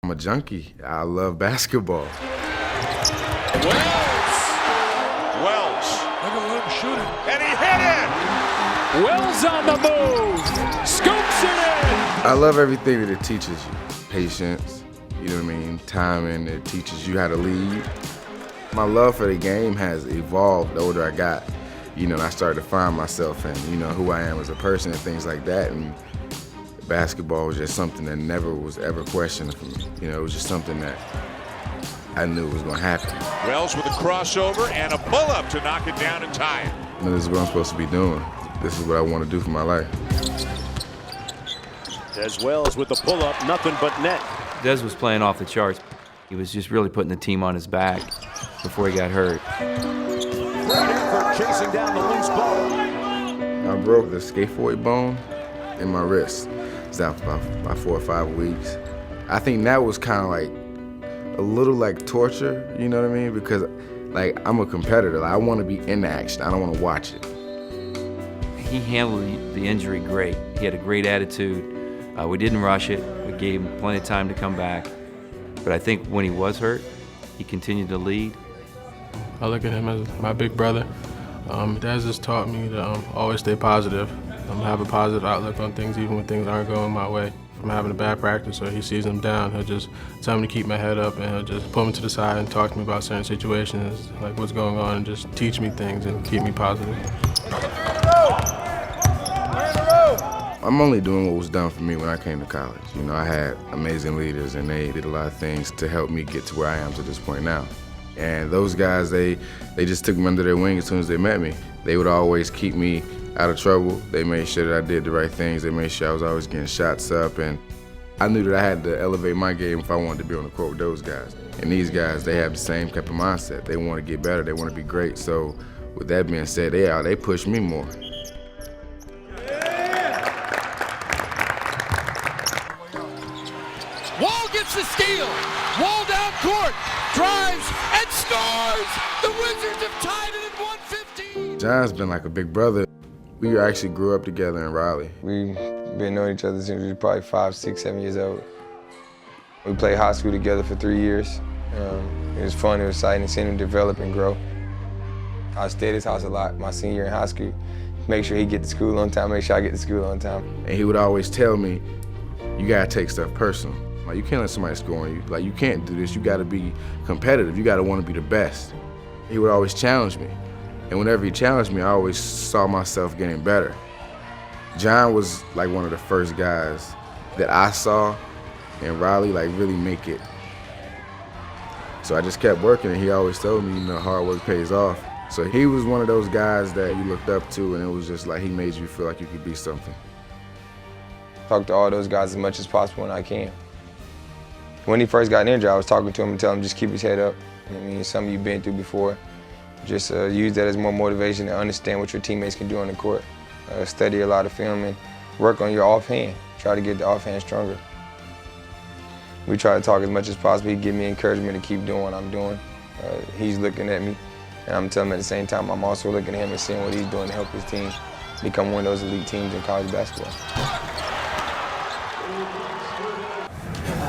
I'm a junkie. I love basketball. Wells. They're going to let him shoot it. And he hit it! Wells on the move. Scoops it in. I love everything that it teaches you. Patience, you know what I mean? Timing, it teaches you how to lead. My love for the game has evolved the older I got. You know, I started to find myself and, you know, who I am as a person and things like that. And basketball was just something that never was ever questioned for me. You know, it was just something that I knew was going to happen. Wells with a crossover and a pull-up to knock it down and tie it. You know, this is what I'm supposed to be doing. This is what I want to do for my life. Dez Wells with the pull-up, nothing but net. Dez was playing off the charts. He was just really putting the team on his back before he got hurt. Great effort chasing down the loose ball. I broke the scaphoid bone in my wrist. It's out for about 4 or 5 weeks. I think that was kind of like a little like torture, you know what I mean? Because like I'm a competitor. Like, I want to be in the action. I don't want to watch it. He handled the injury great. He had a great attitude. We didn't rush it. We gave him plenty of time to come back. But I think when he was hurt, he continued to lead. I look at him as my big brother. Dez has taught me to always stay positive, have a positive outlook on things even when things aren't going my way. If I'm having a bad practice or he sees them down, he'll just tell me to keep my head up and he'll just pull me to the side and talk to me about certain situations, like what's going on, and just teach me things and keep me positive. I'm only doing what was done for me when I came to college. You know, I had amazing leaders and they did a lot of things to help me get to where I am to this point now. And those guys, they just took me under their wing as soon as they met me. They would always keep me out of trouble. They made sure that I did the right things. They made sure I was always getting shots up. And I knew that I had to elevate my game if I wanted to be on the court with those guys. And these guys, they have the same type of mindset. They want to get better. They want to be great. So with that being said, they push me more. Wall gets the steal. Wall down court. Drives and scores. The Wizards have tied it at 115. John's been like a big brother. We actually grew up together in Raleigh. We've been knowing each other since we were probably 5, 6, 7 years old. We played high school together for 3 years. It was fun, it was exciting seeing him develop and grow. I stayed at his house a lot my senior year in high school. Make sure he get to school on time, make sure I get to school on time. And he would always tell me, you gotta take stuff personal. Like, you can't let somebody score on you. Like, you can't do this. You gotta be competitive. You gotta wanna be the best. He would always challenge me. And whenever he challenged me, I always saw myself getting better. John was like one of the first guys that I saw in Raleigh like really make it. So I just kept working, and he always told me, you know, hard work pays off. So he was one of those guys that you looked up to, and it was just like he made you feel like you could be something. Talk to all those guys as much as possible when I can. When he first got injured, I was talking to him and telling him just keep his head up. I mean, it's something you've been through before. Just use that as more motivation to understand what your teammates can do on the court. Study a lot of film and work on your offhand. Try to get the offhand stronger. We try to talk as much as possible. He give me encouragement to keep doing what I'm doing. He's looking at me, and I'm telling him at the same time, I'm also looking at him and seeing what he's doing to help his team become one of those elite teams in college basketball.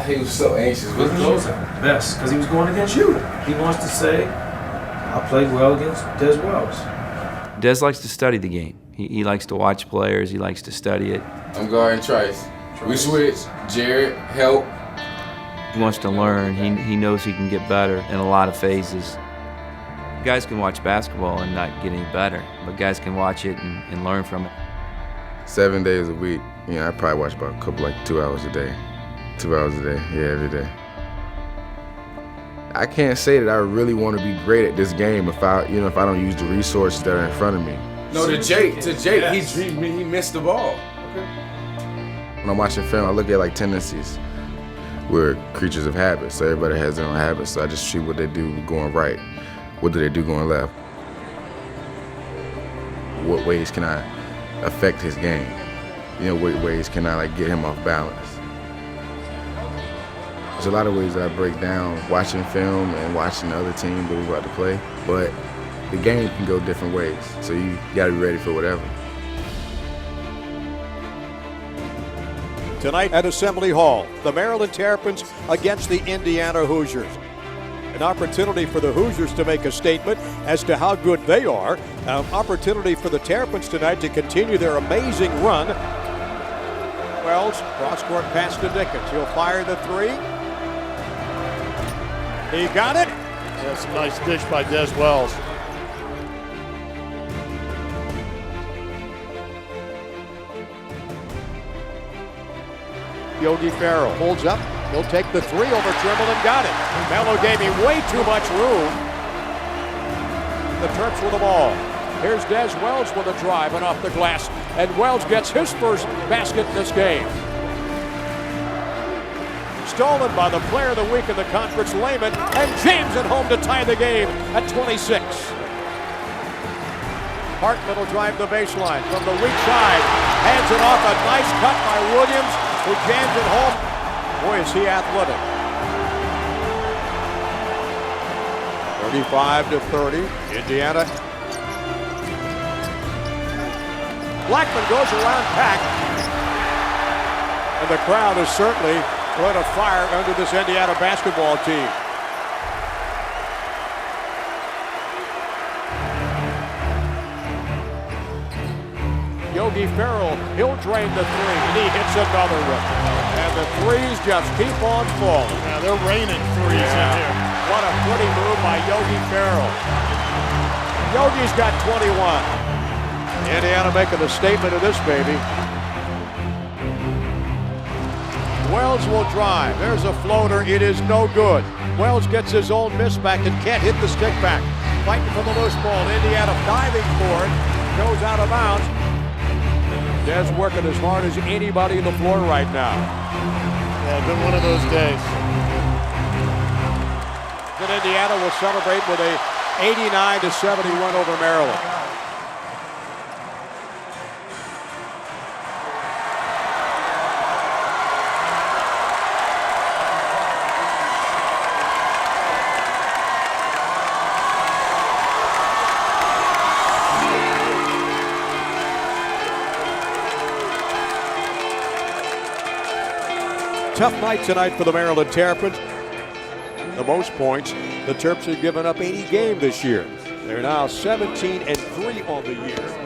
He was so anxious. With those out best because he was going against you. He wants to say, I played well against Dez Wells. Dez likes to study the game. He likes to watch players. He likes to study it. I'm guarding Trice. We switch. Jared, help. He wants to learn. He knows he can get better in a lot of phases. Guys can watch basketball and not get any better, but guys can watch it and learn from it. 7 days a week. You know, I probably watch about a couple, like 2 hours a day. 2 hours a day, yeah, every day. I can't say that I really want to be great at this game if I don't use the resources that are in front of me. No, to Jake, yes. he missed the ball. Okay. When I'm watching film, I look at like tendencies. We're creatures of habit, so everybody has their own habits. So I just see what they do going right. What do they do going left? What ways can I affect his game? You know, what ways can I like get him off balance? There's a lot of ways that I break down watching film and watching the other team that we're about to play, but the game can go different ways, so you gotta be ready for whatever. Tonight at Assembly Hall, the Maryland Terrapins against the Indiana Hoosiers. An opportunity for the Hoosiers to make a statement as to how good they are. An opportunity for the Terrapins tonight to continue their amazing run. Wells, cross-court pass to Dickens. He'll fire the three. He got it. That's a nice dish by Dez Wells. Yogi Ferrell holds up. He'll take the three over Trimble and got it. Mello gave him way too much room. The Terps with the ball. Here's Dez Wells with a drive and off the glass. And Wells gets his first basket in this game. Stolen by the player of the week in the conference, Lehman, and James at home to tie the game at 26. Hartman will drive the baseline from the weak side. Hands it off, a nice cut by Williams, who jams it home. Boy, is he athletic. 35-30, Indiana. Blackman goes around Pack. And the crowd is certainly lit a fire under this Indiana basketball team. Yogi Ferrell, he'll drain the three, and he hits another one. And the threes just keep on falling. Yeah, they're raining threes in here. What a pretty move by Yogi Ferrell. Yogi's got 21. Indiana making a statement of this baby. Wells will drive. There's a floater. It is no good. Wells gets his own miss back and can't hit the stick back. Fighting for the loose ball. Indiana diving for it. Goes out of bounds. Dez working as hard as anybody on the floor right now. Yeah, been one of those days. Then Indiana will celebrate with a 89-70 win over Maryland. Tough night tonight for the Maryland Terrapins. The most points the Terps have given up any game this year. They're now 17-3 on the year.